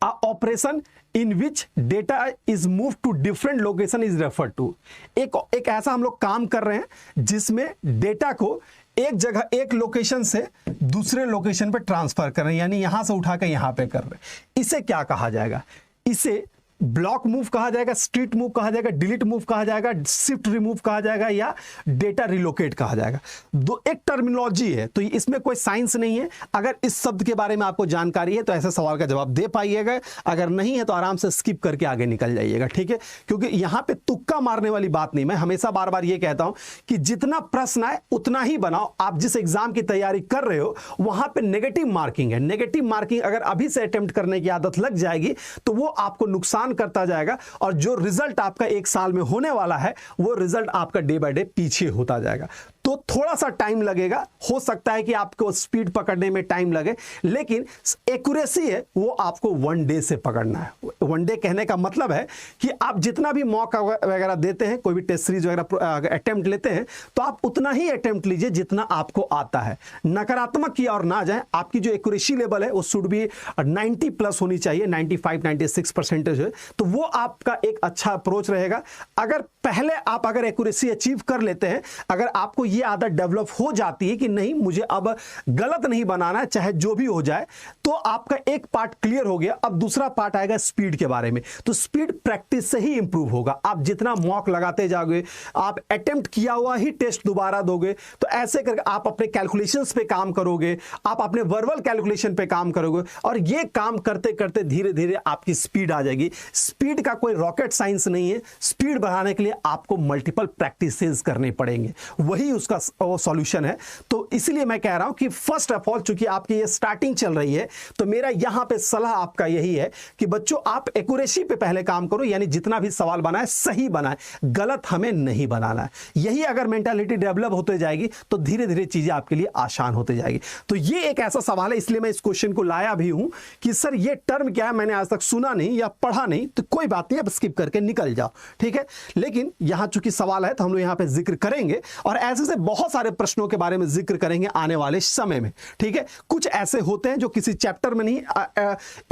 Operation in which data is move to different location is refer to. एक ऐसा हम लोग काम कर रहे हैं जिसमें डेटा को एक जगह, एक लोकेशन से दूसरे लोकेशन पे ट्रांसफर कर रहे हैं, यानी यहां से उठा के यहां पे कर रहे हैं। इसे क्या कहा जाएगा, इसे ब्लॉक मूव कहा जाएगा, स्ट्रीट मूव कहा जाएगा, डिलीट मूव कहा जाएगा, शिफ्ट रिमूव कहा जाएगा, या डेटा रिलोकेट कहा जाएगा। दो एक टर्मिनोलॉजी है, तो इसमें कोई साइंस नहीं है। अगर इस शब्द के बारे में आपको जानकारी है तो ऐसे सवाल का जवाब दे पाइएगा, अगर नहीं है तो आराम से स्किप करके आगे निकल जाइएगा, ठीक है। क्योंकि यहां पे तुक्का मारने वाली बात नहीं। मैं हमेशा बार बार ये कहता हूं कि जितना प्रश्न आए उतना ही बनाओ। आप जिस एग्जाम की तैयारी कर रहे हो वहां पे नेगेटिव मार्किंग है। नेगेटिव मार्किंग अगर अभी से अटेम्प्ट करने की आदत लग जाएगी तो वो आपको नुकसान करता जाएगा, और जो रिजल्ट आपका एक साल में होने वाला है वो रिजल्ट आपका डे बाय डे पीछे होता जाएगा। तो थोड़ा सा टाइम लगेगा, हो सकता है कि आपको स्पीड पकड़ने में टाइम लगे, लेकिन एक्यूरेसी है वो आपको वन डे से पकड़ना है। वन डे कहने का मतलब है कि आप जितना भी मॉक वगैरह देते हैं, कोई भी टेस्ट सीरीज वगैरह अटेम्प्ट लेते हैं, तो आप उतना ही अटेम्प्ट लीजिए जितना आपको आता है। नकारात्मक की ओर ना जाए। आपकी जो एक्यूरेसी लेवल है वो शुड भी 90 प्लस होनी चाहिए, 95-96% है, तो वो आपका एक अच्छा अप्रोच रहेगा। अगर पहले आप अगर एक्यूरेसी अचीव कर लेते हैं, अगर आपको ये आदत डेवलप हो जाती है कि नहीं मुझे अब गलत नहीं बनाना है चाहे जो भी हो जाए, तो आपका एक पार्ट क्लियर हो गया। अब दूसरा पार्ट आएगा स्पीड के बारे में। तो स्पीड प्रैक्टिस से ही इंप्रूव होगा। आप जितना मॉक लगाते जाओगे, आप अटेम्प्ट किया हुआ ही टेस्ट दोबारा दोगे, तो ऐसे करके आप अपने कैलकुलेशंस पे काम करोगे, आप अपने वर्बल कैलकुलेशन पे काम करोगे, और ये काम करते करते धीरे धीरे आपकी स्पीड आ जाएगी। स्पीड का कोई रॉकेट साइंस नहीं है। स्पीड बढ़ाने के लिए आपको मल्टीपल प्रैक्टिसेस करने पड़ेंगे, वही उसका सॉल्यूशन है। तो इसलिए मैं कह रहा हूं कि फर्स्ट ऑफ ऑल, चूंकि आपकी ये स्टार्टिंग चल रही है, तो मेरा यहां पे सलाह आपका यही है कि बच्चों आप एक्यूरेसी पे पहले काम करो, यानी जितना भी सवाल बनाए सही बनाए, गलत हमें नहीं बनाना है। यही अगर मेंटालिटी डेवलप होते जाएगी तो धीरे धीरे चीजें आपके लिए आसान होते जाएगी। तो ये एक ऐसा सवाल है, इसलिए मैं इस क्वेश्चन को लाया भी हूं कि सर ये टर्म क्या है, मैंने आज तक सुना नहीं या पढ़ा नहीं, तो कोई बात नहीं, अब स्किप करके निकल जाओ, ठीक है। लेकिन यहां चूंकि सवाल है तो हम लोग यहां पे जिक्र करेंगे, और ऐसे से बहुत सारे प्रश्नों के बारे में जिक्र करेंगे आने वाले समय में, ठीक है। कुछ ऐसे होते हैं जो किसी चैप्टर में नहीं,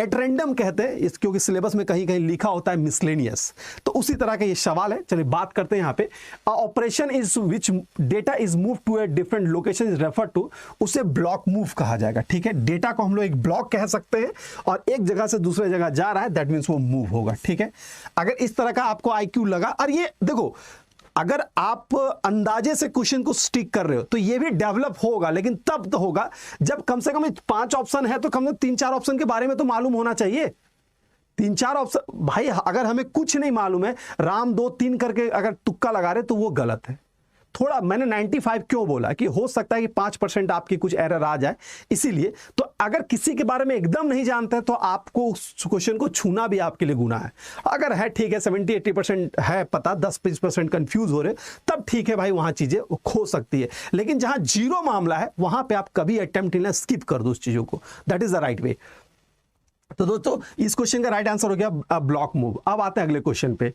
एट रैंडम कहते हैं, क्योंकि सिलेबस में कहीं कहीं लिखा होता है मिसलेनियस, तो उसी तरह का ये सवाल है। चलिए बात करते हैं यहां पे। Operation is which data is move to a different location is refer to, उसे ब्लॉक मूव कहा जाएगा, ठीक है। डेटा को हम लोग एक ब्लॉक कह सकते हैं, और एक जगह से दूसरे जगह जा रहा है, दैट मीन्स वो मूव होगा, ठीक है। अगर इस तरह का आपको आईक्यू लगा, और ये देखो अगर आप अंदाजे से क्वेश्चन को स्टिक कर रहे हो तो ये भी डेवलप होगा, लेकिन तब तो होगा जब कम से कम 5 ऑप्शन है तो कम से कम 3-4 ऑप्शन के बारे में तो मालूम होना चाहिए। 3-4 ऑप्शन भाई, अगर हमें कुछ नहीं मालूम है, राम 2-3 करके अगर तुक्का लगा रहे तो वो गलत है। थोड़ा मैंने 95 क्यों बोला कि हो सकता है कि 5% आपकी कुछ एरर आ जाए, इसीलिए। तो अगर किसी के बारे में एकदम नहीं जानते तो आपको उस क्वेश्चन को छूना भी आपके लिए गुनाह है। अगर है ठीक है 70-80% है पता, 10-20% कंफ्यूज हो रहे, तब ठीक है भाई, वहां चीजें खो सकती है। लेकिन जहां जीरो मामला है वहां पे आप कभी अटेम्प्ट लेना स्किप कर दो उस चीजों को, that is the right way. तो दोस्तों इस क्वेश्चन का राइट आंसर हो गया ब्लॉक मूव। अब आते हैं अगले क्वेश्चन पे।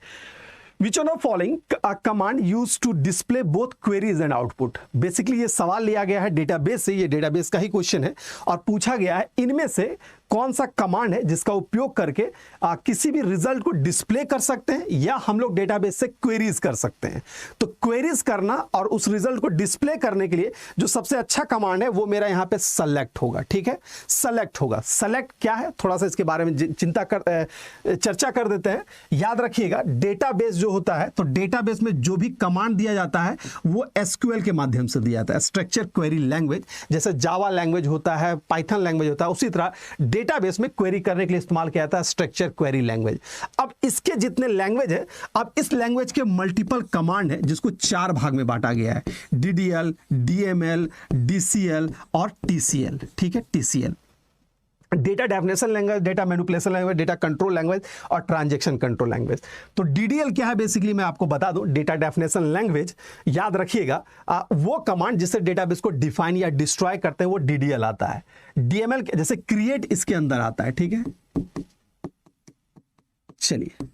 Which one of following a command used to display both queries and output? Basically ये सवाल लिया गया है डेटाबेस से, ये डेटाबेस का ही क्वेश्चन है और पूछा गया है इनमें से कौन सा कमांड है जिसका उपयोग करके किसी भी रिजल्ट को डिस्प्ले कर सकते हैं या हम लोग डेटाबेस से क्वेरीज कर सकते हैं। तो क्वेरीज करना और उस रिजल्ट को डिस्प्ले करने के लिए जो सबसे अच्छा कमांड है वो मेरा यहां पे सेलेक्ट होगा। ठीक है, सेलेक्ट होगा। सेलेक्ट क्या है, थोड़ा सा इसके बारे में चर्चा कर देते हैं। याद रखिएगा डेटाबेस जो होता है तो डेटाबेस में जो भी कमांड दिया जाता है वो एसक्यूएल के माध्यम से दिया जाता है, स्ट्रक्चर क्वेरी लैंग्वेज। जैसे जावा लैंग्वेज होता है, पाइथन लैंग्वेज होता है, उसी तरह डेटाबेस में क्वेरी करने के लिए इस्तेमाल किया जाता है स्ट्रक्चर क्वेरी लैंग्वेज। अब इसके जितने लैंग्वेज है, अब इस लैंग्वेज के मल्टीपल कमांड है जिसको 4 भाग में बांटा गया है, डीडीएल, डीएमएल, डीसीएल और टीसीएल। ठीक है, TCL data definition language, data manipulation language, data control language और ट्रांजैक्शन कंट्रोल लैंग्वेज। तो डीडीएल क्या है बेसिकली मैं आपको बता दूं, डेटा डेफिनेशन लैंग्वेज। याद रखिएगा वो कमांड जिससे डेटाबेस को डिफाइन या डिस्ट्रॉय करते हैं वो डीडीएल आता है। डीएमएल जैसे क्रिएट इसके अंदर आता है। ठीक है, चलिए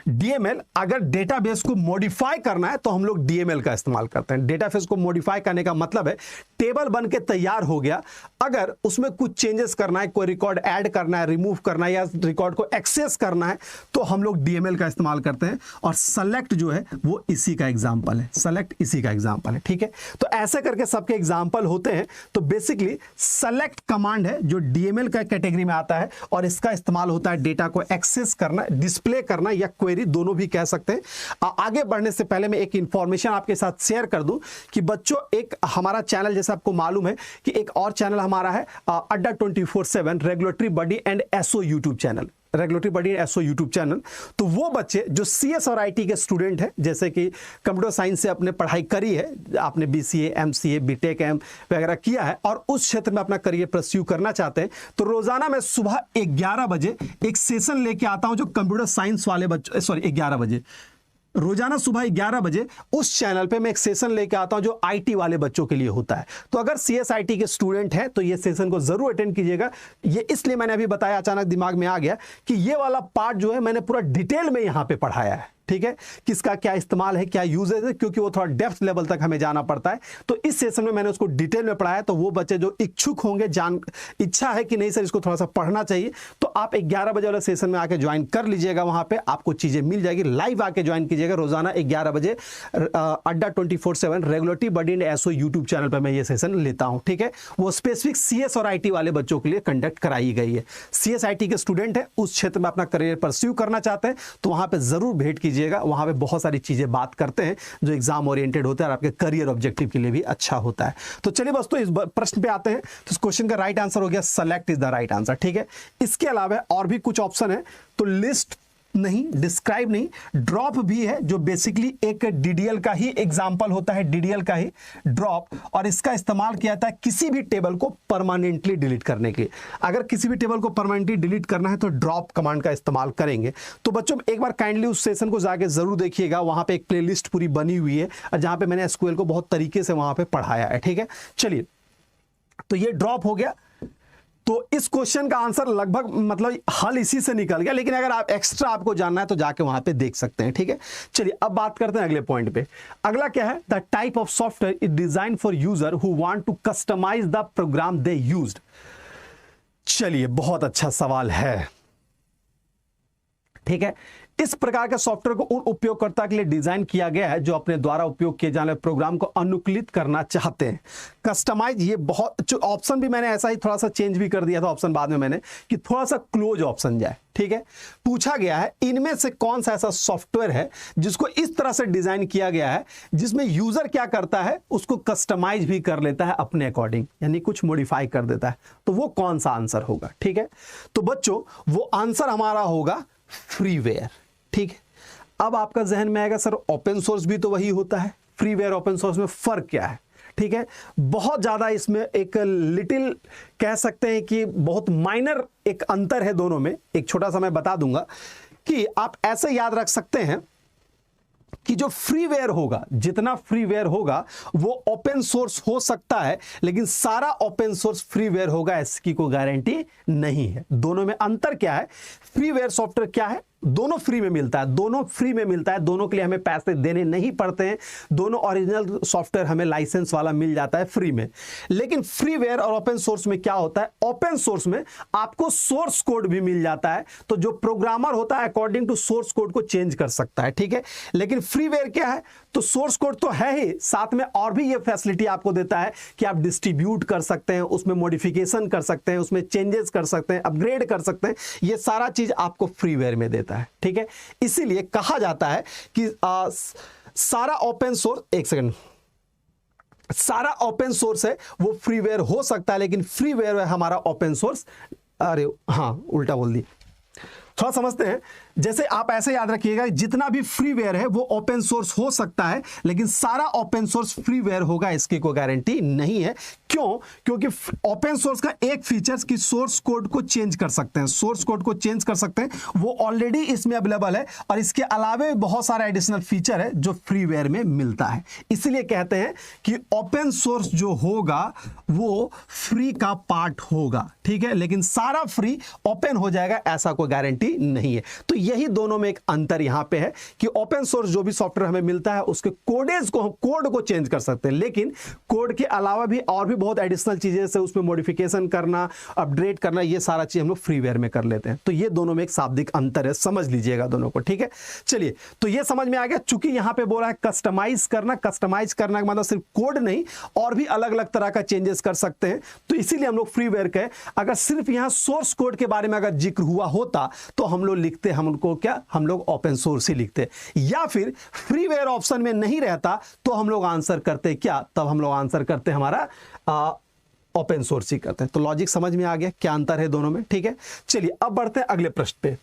डीएमएल अगर डेटाबेस को मॉडिफाई करना है तो हम लोग डीएमएल का इस्तेमाल करते हैं। डेटाबेस को मॉडिफाई करने का मतलब है टेबल बन के तैयार हो गया, अगर उसमें कुछ चेंजेस करना है, कोई रिकॉर्ड ऐड करना है, रिमूव करना है या रिकॉर्ड को एक्सेस करना है तो हम लोग डीएमएल का इस्तेमाल करते हैं। और सेलेक्ट जो है वो इसी का एग्जाम्पल है, सेलेक्ट इसी का एग्जाम्पल है। ठीक है, तो ऐसे करके सबके एग्जाम्पल होते हैं। तो बेसिकली सेलेक्ट कमांड है जो डीएमएल का कैटेगरी में आता है और इसका इस्तेमाल होता है डेटा को एक्सेस करना, डिस्प्ले करना या क्वेरी दोनों भी कह सकते हैं। आगे बढ़ने से पहले मैं एक इंफॉर्मेशन आपके साथ शेयर कर दूं कि बच्चों एक हमारा चैनल जैसा आपको मालूम है कि एक और चैनल हमारा है Adda 24/7 regulatory body and SO YouTube channel, regulatory body SO YouTube channel. तो वो बच्चे जो सीएस और आईटी के स्टूडेंट हैं, जैसे कि कंप्यूटर साइंस से अपने पढ़ाई करी है, आपने बीसीए, एमसीए, बीटेक वगैरह किया है और उस क्षेत्र में अपना करियर परस्यू करना चाहते हैं, तो रोजाना मैं सुबह 11 बजे एक सेशन लेके आता हूं जो कंप्यूटर साइंस वाले बच्चों, सॉरी 11 बजे, रोजाना सुबह 11 बजे उस चैनल पे मैं एक सेशन लेके आता हूं जो आईटी वाले बच्चों के लिए होता है। तो अगर सीएसआईटी के स्टूडेंट हैं तो ये सेशन को जरूर अटेंड कीजिएगा। ये इसलिए मैंने अभी बताया, अचानक दिमाग में आ गया कि ये वाला पार्ट जो है मैंने पूरा डिटेल में यहां पे पढ़ाया है। ठीक है, किसका क्या इस्तेमाल है, क्या यूजेज है, क्योंकि वो थोड़ा डेप्थ लेवल तक हमें जाना पड़ता है। तो इस सेशन में मैंने उसको डिटेल में पढ़ाया। तो वो बच्चे जो इच्छुक होंगे, इच्छा है कि नहीं सर इसको थोड़ा सा पढ़ना चाहिए, तो आप 11 बजे वाले सेशन में आके ज्वाइन कर लीजिएगा। वहां पे आपको चीजें मिल जाएगी, लाइव आके ज्वाइन कीजिएगा रोजाना 11 बजे Adda 24/7 regulatory body and SO YouTube channel पर मैं ये सेशन लेता हूं। ठीक है, वो स्पेसिफिक सीएस और आईटी वाले बच्चों के लिए कंडक्ट कराई गई है। सीएस आईटी के स्टूडेंट है, उस क्षेत्र में अपना करियर परस्यू करना चाहते हैं तो वहां पर जरूर भेंट कीजिएगा। वहां पे बहुत सारी चीजें बात करते हैं जो एग्जाम ओरिएंटेड होता है और आपके करियर ऑब्जेक्टिव के लिए भी अच्छा होता है। तो चलिए बस तो इस प्रश्न पे आते हैं। तो इस क्वेश्चन का राइट आंसर हो गया select is the right answer. ठीक है, इसके अलावा और भी कुछ ऑप्शन है, तो लिस्ट नहीं, डिस्क्राइब नहीं, ड्रॉप भी है जो बेसिकली एक डीडीएल का ही एग्जांपल होता है, डीडीएल का ही ड्रॉप, और इसका इस्तेमाल किया जाता है किसी भी टेबल को परमानेंटली डिलीट करने के लिए। अगर किसी भी टेबल को परमानेंटली डिलीट करना है तो ड्रॉप कमांड का इस्तेमाल करेंगे। तो बच्चों एक बार काइंडली उस सेशन को जाके जरूर देखिएगा, वहां पे एक प्लेलिस्ट पूरी बनी हुई है जहां पे मैंने एसक्यूएल को बहुत तरीके से वहां पे पढ़ाया है। ठीक है, चलिए तो ये ड्रॉप हो गया। तो इस क्वेश्चन का आंसर लगभग मतलब हल इसी से निकल गया, लेकिन अगर आप एक्स्ट्रा आपको जानना है तो जाके वहां पे देख सकते हैं। ठीक है, चलिए अब बात करते हैं अगले पॉइंट पे। अगला क्या है, the type of software is design for user who want to customize the program they used. चलिए बहुत अच्छा सवाल है। ठीक है, इस प्रकार के सॉफ्टवेयर को उन उपयोगकर्ता के लिए डिजाइन किया गया है जो अपने द्वारा उपयोग किए जाने वाले प्रोग्राम को अनुकूलित करना चाहते हैं। कस्टमाइज, ये बहुत ऑप्शन भी मैंने ऐसा ही थोड़ा सा चेंज भी कर दिया था ऑप्शन बाद में मैंने, कि थोड़ा सा क्लोज ऑप्शन जाए। ठीक है, पूछा गया है इनमें से कौन सा ऐसा सॉफ्टवेयर है जिसको इस तरह से डिजाइन किया गया है जिसमें यूजर क्या करता है, उसको कस्टमाइज भी कर लेता है अपने अकॉर्डिंग, यानी कुछ मॉडिफाई कर देता है। तो वो कौन सा आंसर होगा? ठीक है, तो बच्चों वो आंसर हमारा होगा फ्रीवेयर। ठीक है, अब आपका जहन में आएगा सर ओपन सोर्स भी तो वही होता है, फ्रीवेयर ओपन सोर्स में फर्क क्या है? ठीक है, बहुत ज्यादा इसमें एक लिटिल कह सकते हैं कि बहुत माइनर एक अंतर है दोनों में। एक छोटा सा मैं बता दूंगा कि आप ऐसे याद रख सकते हैं कि जो फ्रीवेयर होगा, जितना फ्रीवेयर होगा वो ओपन सोर्स हो सकता है, लेकिन सारा ओपन सोर्स फ्रीवेयर होगा इसकी कोई गारंटी नहीं है। दोनों में अंतर क्या है? फ्रीवेयर सॉफ्टवेयर क्या है? दोनों फ्री में मिलता है, दोनों फ्री में मिलता है, दोनों के लिए हमें पैसे देने नहीं पड़ते हैं, दोनों ओरिजिनल सॉफ्टवेयर हमें लाइसेंस वाला मिल जाता है फ्री में। लेकिन फ्रीवेयर और ओपन सोर्स में क्या होता है, ओपन सोर्स में आपको सोर्स कोड भी मिल जाता है, तो जो प्रोग्रामर होता है अकॉर्डिंग टू सोर्स कोड को चेंज कर सकता है, ठीक है। लेकिन फ्रीवेयर क्या है, तो सोर्स कोड तो है ही, साथ में और भी ये फैसिलिटी आपको देता है कि आप डिस्ट्रीब्यूट कर सकते हैं, उसमें मॉडिफिकेशन कर सकते हैं, उसमें चेंजेस कर सकते हैं, अपग्रेड कर सकते हैं, ये सारा चीज आपको फ्रीवेयर में देता है, ठीक है। इसीलिए कहा जाता है कि सारा ओपन सोर्स, एक सेकंड, सारा ओपन सोर्स है वो फ्रीवेयर हो सकता है, लेकिन फ्रीवेयर है हमारा ओपन सोर्स, अरे हाँ उल्टा बोल दी, थोड़ा समझते हैं। जैसे आप ऐसे याद रखिएगा, जितना भी फ्रीवेयर है वो ओपन सोर्स हो सकता है, लेकिन सारा ओपन सोर्स फ्रीवेयर होगा इसकी कोई गारंटी नहीं है। क्यों? क्योंकि ओपन सोर्स का एक फीचर्स कि सोर्स कोड को चेंज कर सकते हैं, सोर्स कोड को चेंज कर सकते हैं, वो ऑलरेडी इसमें अवेलेबल है, और इसके अलावे बहुत सारा एडिशनल फीचर है जो फ्रीवेयर में मिलता है। इसलिए कहते हैं कि ओपन सोर्स जो होगा वो फ्री का पार्ट होगा, ठीक है, लेकिन सारा फ्री ओपन हो जाएगा ऐसा कोई गारंटी नहीं है। तो यही दोनों में एक अंतर यहां पे है कि ओपन सोर्स जो भी सॉफ्टवेयर हमें मिलता है उसके कोड को चेंज कर सकते हैं, लेकिन कोड के अलावा भी और भी बहुत एडिशनल चीजें से उसमें मॉडिफिकेशन करना, अपडेट करना, ये सारा चीज हम लोग फ्रीवेयर में कर लेते हैं। तो ये दोनों में एक शाब्दिक अंतर है, समझ लीजिएगा दोनों को, ठीक है। चलिए, तो ये समझ में आ गया। चूंकि यहां पे बोला है कस्टमाइज करना, कस्टमाइज करना का मतलब सिर्फ कोड नहीं, और भी अलग अलग तरह का चेंजेस कर सकते हैं, तो इसीलिए हम लोग फ्रीवेयर के, अगर सिर्फ यहां सोर्स कोड के बारे में अगर जिक्र हुआ होता तो हम लोग लिखते, हमको क्या, हम लोग ओपन सोर्स ही लिखते, या फिर फ्रीवेयर ऑप्शन में नहीं रहता तो हम लोग आंसर करते क्या, तब हम लोग आंसर करते हमारा ओपन सोर्स ही करते हैं। तो लॉजिक समझ में आ गया क्या अंतर है दोनों में, ठीक है। चलिए अब बढ़ते हैं अगले प्रश्न पे।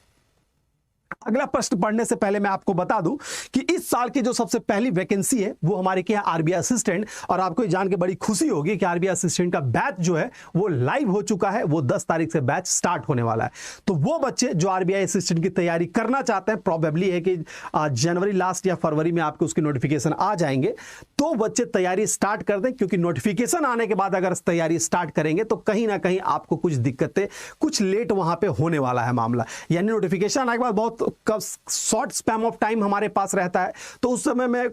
अगला प्रश्न पढ़ने से पहले मैं आपको बता दूं कि इस साल की जो सबसे पहली वैकेंसी है वो हमारे क्या है, आरबीआई असिस्टेंट, और आपको ये जान के बड़ी खुशी होगी कि आरबीआई असिस्टेंट का बैच जो है वो लाइव हो चुका है, वो 10 तारीख से बैच स्टार्ट होने वाला है। तो वो बच्चे जो आरबीआई असिस्टेंट की तैयारी करना चाहते हैं, प्रोबेबली है कि जनवरी लास्ट या फरवरी में आपको उसकी नोटिफिकेशन आ जाएंगे, तो बच्चे तैयारी स्टार्ट कर दें, क्योंकि नोटिफिकेशन आने के बाद अगर तैयारी स्टार्ट करेंगे तो कहीं ना कहीं आपको कुछ दिक्कतें, कुछ लेट वहां पे होने वाला है मामला, यानी नोटिफिकेशन आने के बाद बहुत शॉर्ट स्पैम ऑफ टाइम हमारे पास रहता है, तो उस समय में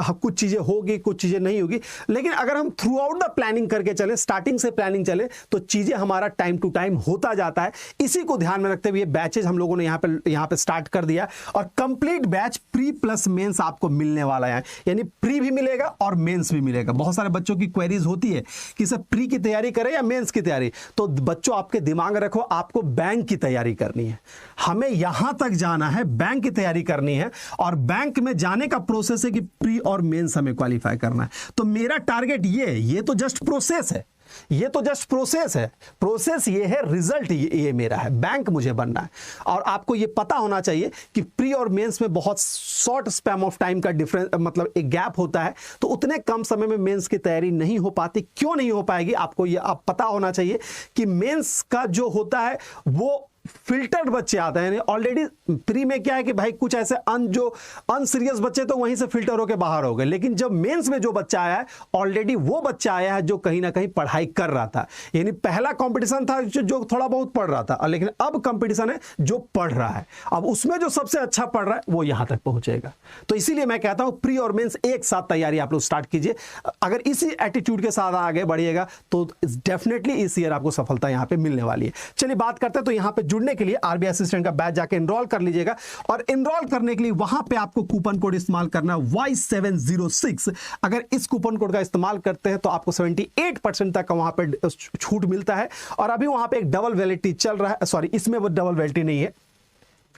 कुछ चीजें होगी, कुछ चीजें नहीं होगी। लेकिन अगर हम थ्रू आउट द प्लानिंग करके चले, स्टार्टिंग से प्लानिंग चले, तो चीजें हमारा टाइम टू टाइम होता जाता है। इसी को ध्यान में रखते हुए बैचेज हम लोगों ने यहाँ पे स्टार्ट कर दिया, और complete batch pre plus mains आपको मिलने वाला है, यानी प्री भी मिलेगा और मेंस भी मिलेगा। बहुत सारे बच्चों की क्वेरीज होती है कि सर प्री की तैयारी करें या मेंस की तैयारी, तो बच्चों आपके दिमाग में रखो, आपको बैंक की तैयारी करनी है, हमें यहां तक जाना है, बैंक की तैयारी करनी है, और बैंक में जाने का प्रोसेस है कि प्री और मेंस हमें क्वालिफाई करना है। तो मेरा टारगेट ये तो जस्ट प्रोसेस है, ये तो जस्ट प्रोसेस है, प्रोसेस ये है, रिजल्ट ये मेरा है, बैंक मुझे बनना है। और आपको ये पता होना चाहिए कि प्री और मेंस में बहुत शॉर्ट स्पैम ऑफ टाइम का डिफरेंस, मतलब एक गैप होता है, तो उतने कम समय में मेंस की तैयारी नहीं हो पाती। क्यों नहीं हो पाएगी, आपको ये आप पता होना चाहिए कि मेंस का जो होता है वो फिल्टर्ड बच्चे आते हैं। ऑलरेडी प्री में क्या है कि भाई कुछ ऐसे जो अनसीरियस बच्चे तो वहीं से फिल्टर होकर बाहर हो गए, लेकिन जब मेंस में जो बच्चा आया है, ऑलरेडी वो बच्चा आया है जो कहीं ना कहीं पढ़ाई कर रहा था, यानी पहला कंपटीशन था जो थोड़ा बहुत पढ़ रहा था, लेकिन अब कंपटीशन है जो पढ़ रहा है, अब उसमें जो सबसे अच्छा पढ़ रहा है वो यहां तक पहुंचेगा। तो इसीलिए मैं कहता हूं प्री और मेंस एक साथ तैयारी आप लोग स्टार्ट कीजिए। अगर इसी एटीट्यूड के साथ आगे बढ़िएगा तो डेफिनेटली इस ईयर आपको सफलता यहां पे मिलने वाली है। चलिए बात करते हैं, तो यहां पे जुड़ने के लिए आरबीआई असिस्टेंट का बैच जाके एनरोल कर लीजिएगा, और एनरोल करने के लिए वहां पे आपको कूपन कोड इस्तेमाल करना Y706। अगर इस कूपन कोड का इस्तेमाल करते हैं तो आपको 78% तक वहां पे छूट मिलता है। और अभी वहां पे एक डबल वैलिडिटी चल रहा है, सॉरी इसमें वो डबल वैलिडिटी नहीं है,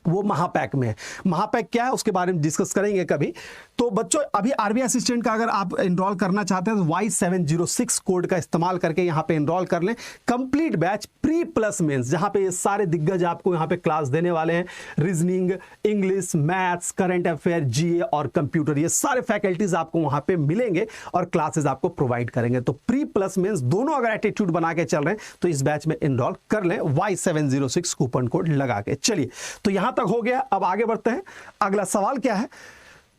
वो महापैक में है। महापैक क्या है उसके बारे में डिस्कस करेंगे कभी। तो बच्चों अभी आरबीआई असिस्टेंट का अगर आप एनरोल करना चाहते हैं तो Y706 कोड का इस्तेमाल करके यहां पे एनरोल कर लें। Complete batch pre plus mains, जहां पे ये सारे दिग्गज आपको यहां पे क्लास देने वाले हैं, reasoning, English, maths, current affair, GA और कंप्यूटर, ये सारे फैकल्टीज आपको वहां पे मिलेंगे और क्लासेस आपको प्रोवाइड करेंगे। तो प्री प्लस मेंस दोनों अगर एटीट्यूड बना के चल रहे हैं तो इस बैच में एनरोल कर लें Y706 कूपन कोड लगा के। चलिए, तो यहां तक हो गया, अब आगे बढ़ते हैं। अगला सवाल क्या है,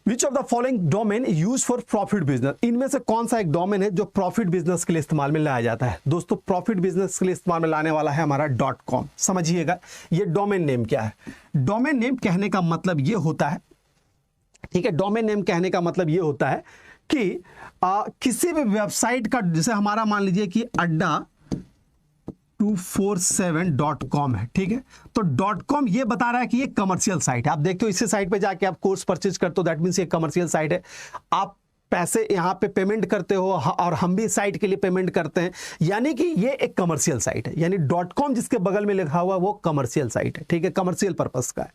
विच of the following domain use for profit business, इनमें से कौन सा एक डोमेन है जो प्रॉफिट बिजनेस के लिए इस्तेमाल में लाया जाता है? दोस्तों प्रॉफिट बिजनेस के लिए इस्तेमाल में लाने वाला है हमारा .com। समझिएगा ये डोमेन नेम क्या है। डोमेन नेम कहने का मतलब ये होता है, ठीक है, डोमेन नेम कहने का मतलब ये होता है कि किसी भी वेबसाइट का, जैसे हमारा मान लीजिए कि adda247.com है, ठीक है, तो .com ये बता रहा है कि ये कमर्शियल साइट है। आप देखते हो इसी साइट पे जाके आप कोर्स परचेज करते हो, दैट मींस ये कमर्शियल साइट है। आप पैसे यहाँ पे पेमेंट करते हो और हम भी साइट के लिए पेमेंट करते हैं, यानी कि ये एक कमर्शियल साइट है। यानी .com जिसके बगल में लिखा हुआ वो कमर्शियल साइट है, ठीक है, कमर्शियल पर्पस का है।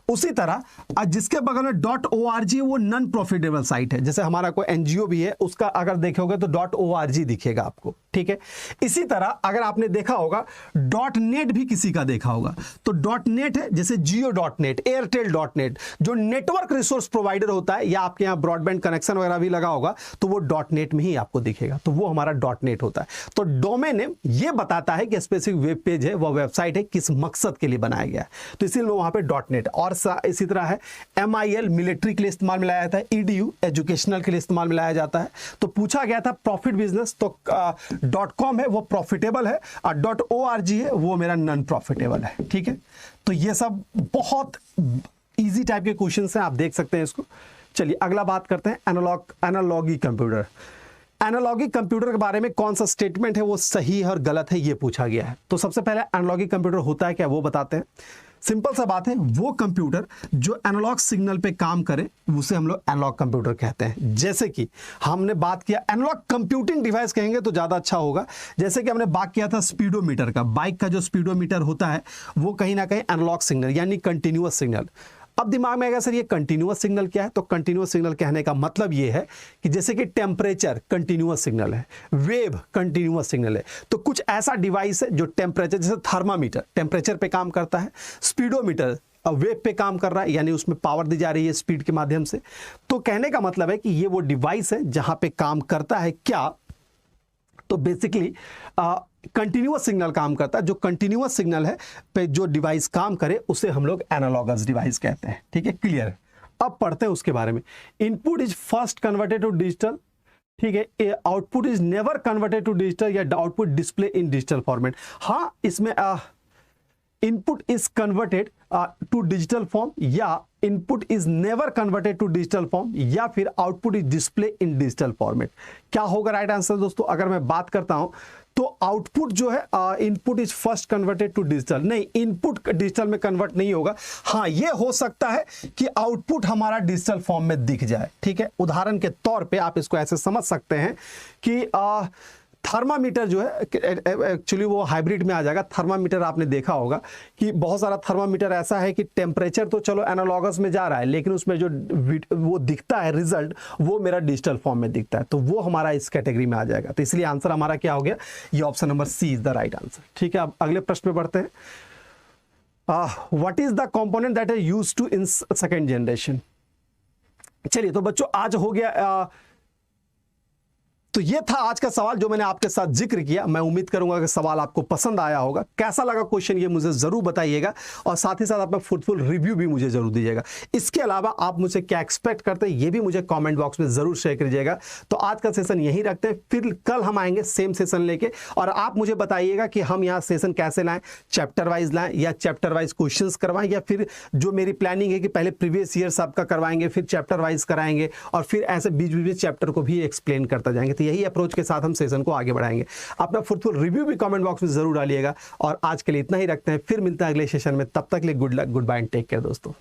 उसी तरह जिसके बगल में .org वो नॉन प्रॉफिटेबल साइट है। जैसे हमारा कोई एनजीओ भी है, उसका अगर देखोगे तो .org दिखेगा आपको, ठीक है। इसी तरह अगर आपने देखा होगा .net भी किसी का देखा होगा, तो .net है, जैसे Jio.net, Airtel.net, जो नेटवर्क रिसोर्स प्रोवाइडर होता है, या आपके यहाँ ब्रॉडबैंड कनेक्शन वगैरह भी लगा होगा तो वो .net में ही आपको दिखेगा, तो वो हमारा .net होता है। तो डोमेन नेम ये बताता है कि स्पेसिफिक वेब पेज है, वह वेबसाइट है किस मकसद के लिए बनाया गया है, तो इसीलिए वहां पे .net। और इसी तरह है MIL मिलिट्री के लिए इस्तेमाल में लाया जाता है, EDU एजुकेशनल के लिए इस्तेमाल में लाया जाता है। तो पूछा गया था प्रॉफिट बिजनेस, तो .com है वो प्रॉफिटेबल है, और .org है वो मेरा नॉन प्रॉफिटेबल है, ठीक है। तो ये सब बहुत इजी टाइप के क्वेश्चन हैं, आप देख सकते हैं इसको। चलिए अगला बात करते हैं एनालॉगी कंप्यूटर। एनालॉगी कंप्यूटर के बारे में कौन सा स्टेटमेंट है वो सही है और गलत है, ये पूछा गया है। तो सबसे पहले एनालॉगी कंप्यूटर होता है क्या, वो बताते हैं। सिंपल सा बात है, वो कंप्यूटर जो एनालॉग सिग्नल पे काम करे उसे हम लोग एनालॉग कंप्यूटर कहते हैं। जैसे कि हमने बात किया, एनालॉग कंप्यूटिंग डिवाइस कहेंगे तो ज्यादा अच्छा होगा। जैसे कि हमने बात किया था स्पीडोमीटर का, बाइक का जो स्पीडोमीटर होता है वो कहीं ना कहीं एनालॉग सिग्नल यानी कंटिन्यूअस सिग्नल। अब दिमाग में आएगा सर ये कंटिन्यूअस सिग्नल क्या है, तो कंटिन्यूअस सिग्नल कहने का मतलब ये है कि जैसे कि टेम्परेचर कंटिन्यूअस सिग्नल है, वेव कंटिन्यूअस सिग्नल है, तो कुछ ऐसा डिवाइस है जो टेम्परेचर, जैसे थर्मामीटर टेम्परेचर पे काम करता है, स्पीडोमीटर वेव पे काम कर रहा है, यानी उसमें पावर दी जा रही है स्पीड के माध्यम से। तो कहने का मतलब है कि ये वो डिवाइस है जहां पे काम करता है क्या, तो बेसिकली कंटिन्यूअस सिग्नल काम करता है। जो कंटिन्यूअस सिग्नल है पे जो डिवाइस काम करे उसे हम लोग एनालॉगस डिवाइस कहते हैं, ठीक है, क्लियर। अब पढ़ते हैं उसके बारे में। Input is first converted to digital, ठीक है, output is never converted to digital, या output display in digital format. हाँ, इसमें input is converted to digital form, या input is never converted to digital form, या फिर output is display in digital format. क्या होगा राइट आंसर दोस्तों? अगर मैं बात करता हूं तो आउटपुट जो है input is first converted to digital, नहीं, इनपुट डिजिटल में कन्वर्ट नहीं होगा। हाँ, ये हो सकता है कि आउटपुट हमारा डिजिटल फॉर्म में दिख जाए, ठीक है। उदाहरण के तौर पे आप इसको ऐसे समझ सकते हैं कि थर्मामीटर जो है एक्चुअली वो हाइब्रिड में आ जाएगा। थर्मामीटर आपने देखा होगा कि बहुत सारा थर्मामीटर ऐसा है कि टेम्परेचर तो चलो एनालॉगस में जा रहा है, लेकिन उसमें जो वो दिखता है रिजल्ट वो मेरा डिजिटल फॉर्म में दिखता है, तो वो हमारा इस कैटेगरी में आ जाएगा। तो इसलिए आंसर हमारा क्या हो गया, ये option number C is the right answer, ठीक है। अब अगले प्रश्न में बढ़ते हैं। What is the component that is used to in second generation. चलिए तो बच्चों आज हो गया, तो ये था आज का सवाल जो मैंने आपके साथ जिक्र किया। मैं उम्मीद करूंगा कि सवाल आपको पसंद आया होगा। कैसा लगा क्वेश्चन ये मुझे जरूर बताइएगा, और साथ ही साथ अपना फुल रिव्यू भी मुझे जरूर दीजिएगा। इसके अलावा आप मुझसे क्या एक्सपेक्ट करते हैं ये भी मुझे कमेंट बॉक्स में जरूर शेयर कीजिएगा। तो आज का सेशन यहीं रखते हैं, फिर कल हम आएंगे सेम सेशन लेके, और आप मुझे बताइएगा कि हम यहाँ सेशन कैसे लाएं, चैप्टर वाइज लाएं या चैप्टर वाइज क्वेश्चन करवाएं, या फिर जो मेरी प्लानिंग है कि पहले प्रीवियस ईयर सबका करवाएंगे, फिर चैप्टर वाइज कराएंगे, और फिर ऐसे बीच बीच चैप्टर को भी एक्सप्लेन करता जाएंगे। यही अप्रोच के साथ हम सेशन को आगे बढ़ाएंगे। अपना फुल रिव्यू भी कमेंट बॉक्स में जरूर डालिएगा, और आज के लिए इतना ही रखते हैं, फिर मिलते हैं अगले सेशन में। तब तक के लिए good luck, goodbye and take care दोस्तों।